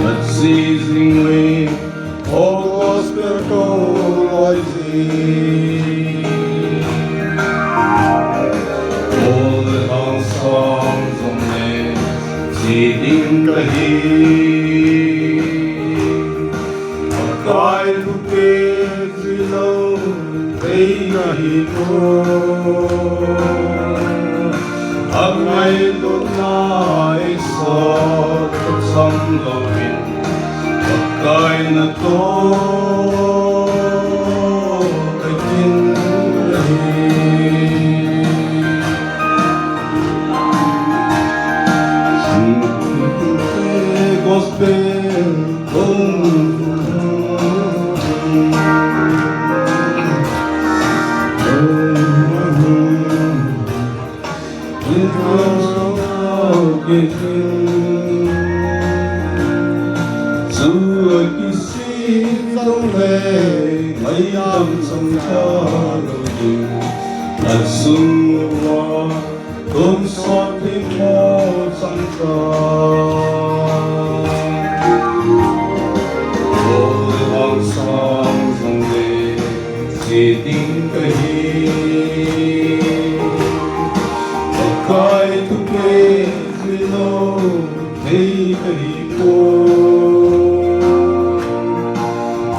Unceasingly, all gospel kholjin. All the songs of men, sitting kahin. A guide to kids below, they kahin ko. Ang may doon na isot at samlawin. Pagkain na to ay kinlahin. Singing gospel Xưa khi xin dấu về mấy năm sông cha đời tình là sương hoa cơm xót thêm mô sẵn ôi hoàng sông dòng về chỉ tiếng cây và khai thức kê dưới lâu thấy cây cô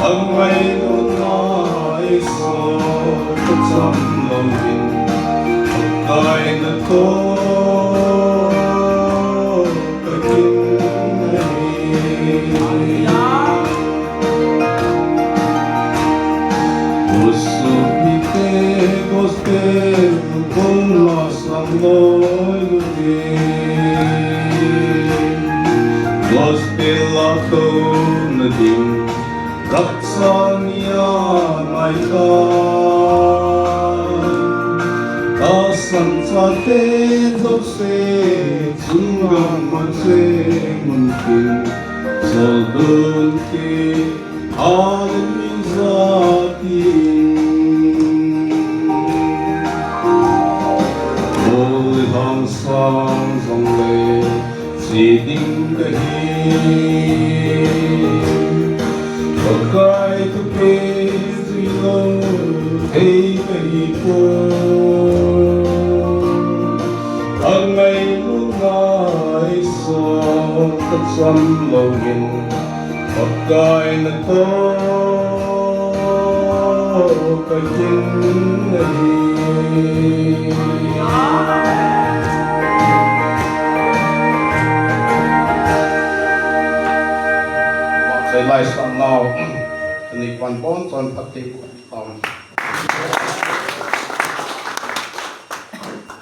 ang may doon na isot at samlawin. Pagkain na to kakinlahin. Usupite gospel kung lasang mo'y lutin. Gospel ako na din raksa niya may kan. Kasan sa tenso se sunggang manse mungkin sa dunti alin minsatin. Ôi hang sang dòng lệ si đinh kahin. Pagkay to kids we love, hey kahi po. Ang may lungay isot at samlawin. Pagkay na to kakinlahin. Lifestyle now, and the one bond on Patrick.